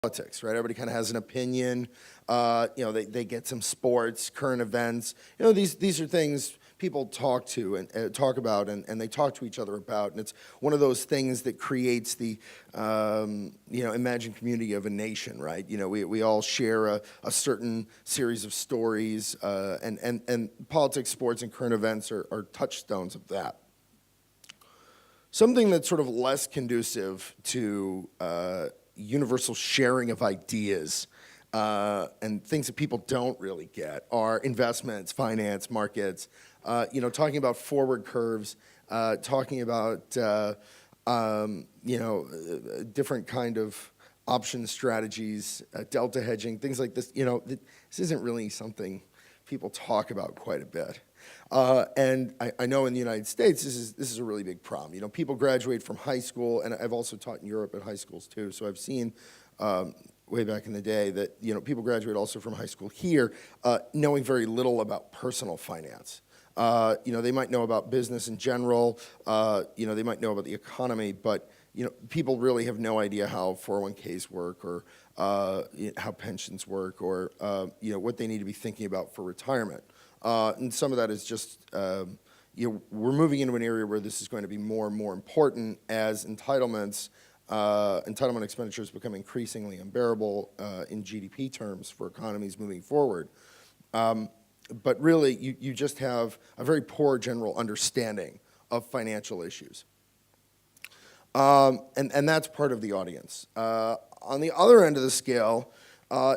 politics, right? Everybody kind of has an opinion. They get some sports, current events. These are things people talk to and talk about, and they talk to each other about. And it's one of those things that creates the imagined community of a nation, right? We all share a certain series of stories, and politics, sports, and current events are touchstones of that. Something that's sort of less conducive to universal sharing of ideas and things that people don't really get are investments, finance, markets, talking about forward curves, talking about, different kind of option strategies, delta hedging, things like this. This isn't really something people talk about quite a bit. And I know in the United States, this is a really big problem. People graduate from high school, and I've also taught in Europe at high schools too, so I've seen way back in the day that, people graduate also from high school here knowing very little about personal finance. They might know about business in general, they might know about the economy, but people really have no idea how 401ks work or how pensions work or what they need to be thinking about for retirement. And some of that is just, we're moving into an area where this is going to be more and more important as entitlement expenditures become increasingly unbearable in GDP terms for economies moving forward. But really, you just have a very poor general understanding of financial issues. And that's part of the audience. On the other end of the scale,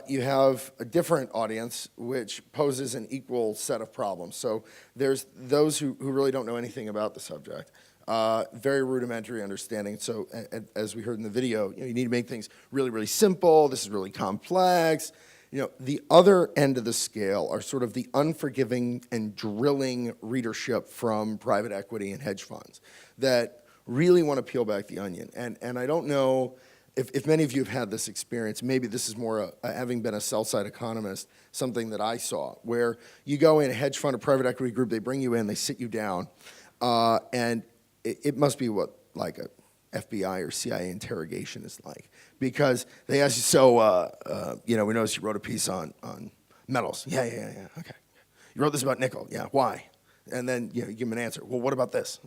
you have a different audience which poses an equal set of problems. So there's those who really don't know anything about the subject, very rudimentary understanding. So as we heard in the video, you need to make things really, really simple. This is really complex. The other end of the scale are sort of the unforgiving and drilling readership from private equity and hedge funds that really want to peel back the onion. And I don't know if many of you have had this experience. Maybe this is more, having been a sell-side economist, something that I saw, where you go in, a hedge fund, a private equity group, they bring you in, they sit you down, and it must be what, like a FBI or CIA interrogation is like, because they ask you, so, we noticed you wrote a piece on metals. Yeah, okay. You wrote this about nickel. Yeah, why? And then you give them an answer. Well, what about this?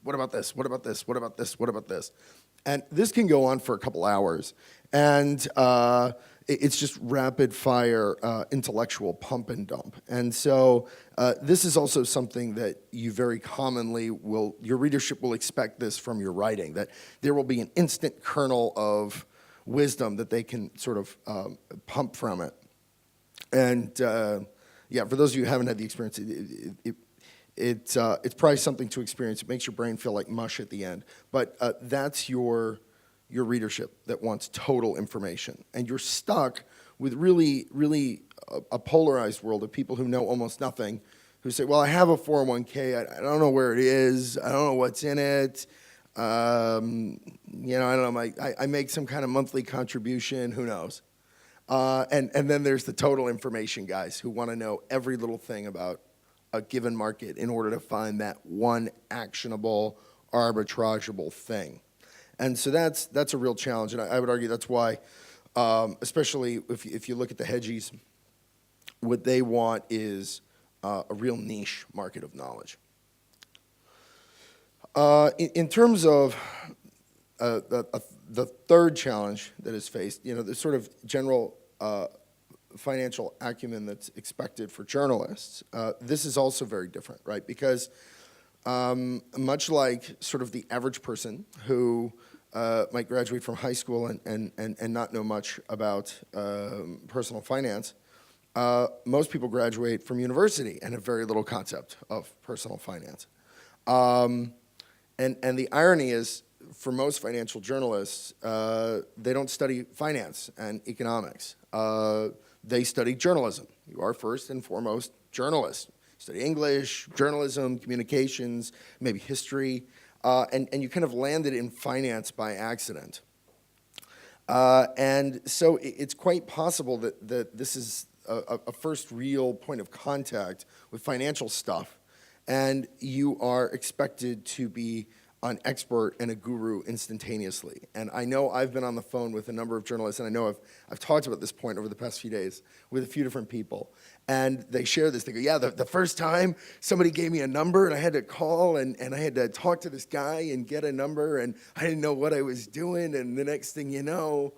What about this? What about this? What about this? What about this? And this can go on for a couple hours. And it's just rapid fire intellectual pump and dump. And so this is also something that you very commonly your readership will expect this from your writing, that there will be an instant kernel of wisdom that they can sort of pump from it. And for those of you who haven't had the experience, it's probably something to experience. It makes your brain feel like mush at the end. But that's your readership that wants total information. And you're stuck with really, really a polarized world of people who know almost nothing, who say, well, I have a 401k. I don't know where it is. I don't know what's in it. I don't know. I make some kind of monthly contribution. Who knows? And then there's the total information guys who want to know every little thing about a given market in order to find that one actionable, arbitrageable thing. And so that's a real challenge, and I would argue that's why, especially if you look at the hedgies, what they want is a real niche market of knowledge. In terms of the third challenge that is faced, the sort of general financial acumen that's expected for journalists, this is also very different, right? Because much like sort of the average person who might graduate from high school and not know much about personal finance, most people graduate from university and have very little concept of personal finance. And the irony is, for most financial journalists, they don't study finance and economics. They study journalism. You are first and foremost journalists. Study English, journalism, communications, maybe history, and you kind of landed in finance by accident. And so it's quite possible that this is a first real point of contact with financial stuff, and you are expected to be an expert and a guru instantaneously. And I know I've been on the phone with a number of journalists, and I know I've talked about this point over the past few days with a few different people. And they share this. They go, yeah, the first time somebody gave me a number, and I had to call, and I had to talk to this guy and get a number, and I didn't know what I was doing. And the next thing you know,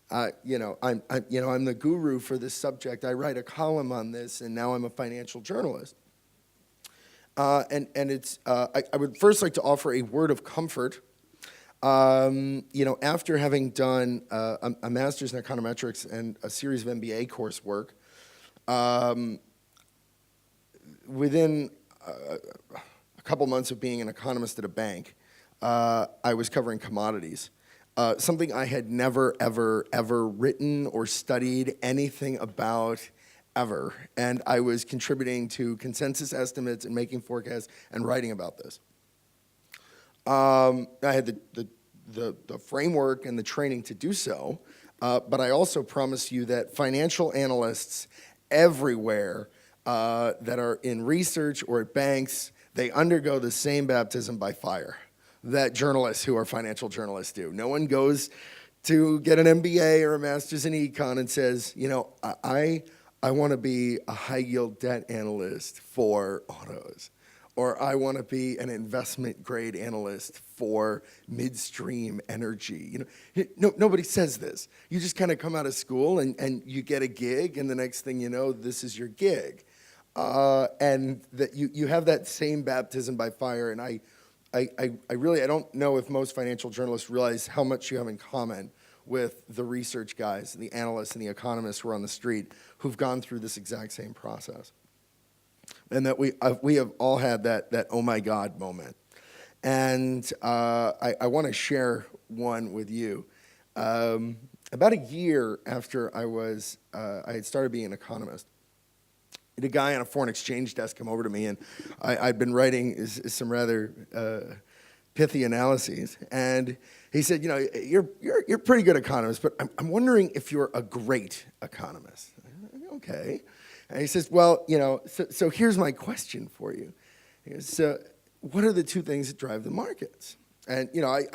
I'm the guru for this subject. I write a column on this, and now I'm a financial journalist. And it's, I would first like to offer a word of comfort. After having done a master's in econometrics and a series of MBA coursework, within a couple months of being an economist at a bank, I was covering commodities. Something I had never, ever written or studied anything about ever. And I was contributing to consensus estimates and making forecasts and writing about this. I had the framework and the training to do so, but I also promise you that financial analysts everywhere that are in research or at banks, they undergo the same baptism by fire that journalists who are financial journalists do. No one goes to get an MBA or a master's in econ and says, I want to be a high-yield debt analyst for autos, or I want to be an investment-grade analyst for midstream energy. Nobody says this. You just kind of come out of school and you get a gig, and the next thing you know, this is your gig. And that you have that same baptism by fire, and I don't know if most financial journalists realize how much you have in common with the research guys, and the analysts, and the economists who are on the street who've gone through this exact same process. And that we have all had that oh my God moment. And I want to share one with you. About a year after I had started being an economist, I had a guy on a foreign exchange desk come over to me, and I'd been writing some rather pithy analyses, and he said, you're a pretty good economist, but I'm wondering if you're a great economist. Okay. And he says, well, so here's my question for you. He goes, so what are the two things that drive the markets? And, an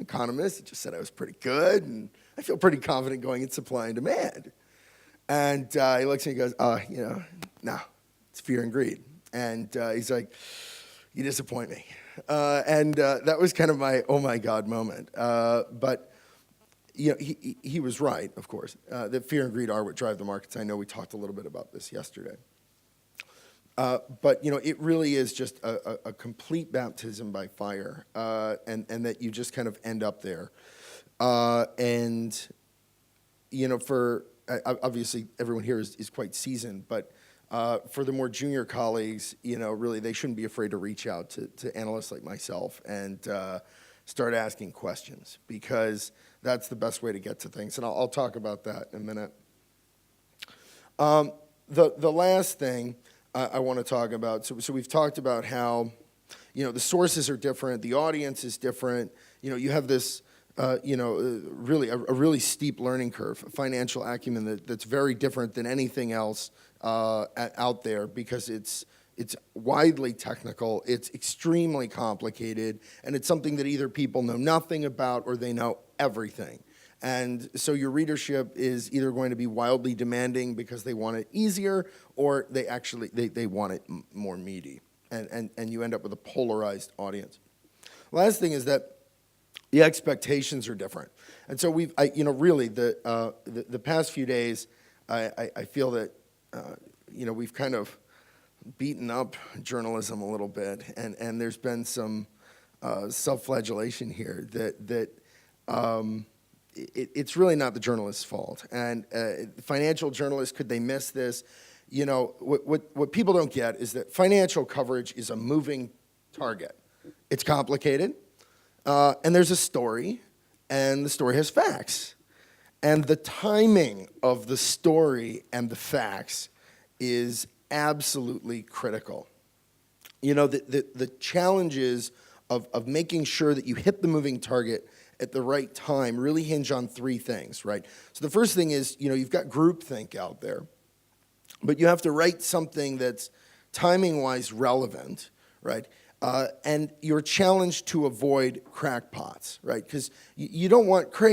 economist just said I was pretty good, and I feel pretty confident going in supply and demand. And he looks at me and goes, no, it's fear and greed. And he's like, you disappoint me. And that was kind of my oh my God moment. But he was right, of course. That fear and greed are what drive the markets. I know we talked a little bit about this yesterday. But it really is just a complete baptism by fire, and that you just kind of end up there. For obviously everyone here is quite seasoned, but for the more junior colleagues, really they shouldn't be afraid to reach out to analysts like myself and start asking questions, because that's the best way to get to things. And I'll talk about that in a minute. The last thing I want to talk about, so we've talked about how, the sources are different, the audience is different, you have this, really a really steep learning curve, a financial acumen that's very different than anything else out there, because it's widely technical, it's extremely complicated, and it's something that either people know nothing about or they know everything. And so your readership is either going to be wildly demanding because they want it easier, or they actually they want it more meaty, and you end up with a polarized audience. Last thing is that the expectations are different. And so really the past few days, I feel that we've kind of beaten up journalism a little bit, and there's been some self-flagellation here that it's really not the journalist's fault. And financial journalists, could they miss this? What people don't get is that financial coverage is a moving target. It's complicated, and there's a story, and the story has facts. And the timing of the story and the facts is absolutely critical. The challenges of making sure that you hit the moving target at the right time really hinge on three things, right? So the first thing is, you've got groupthink out there, but you have to write something that's timing-wise relevant, right? And you're challenged to avoid crackpots, right? Because you don't want crazy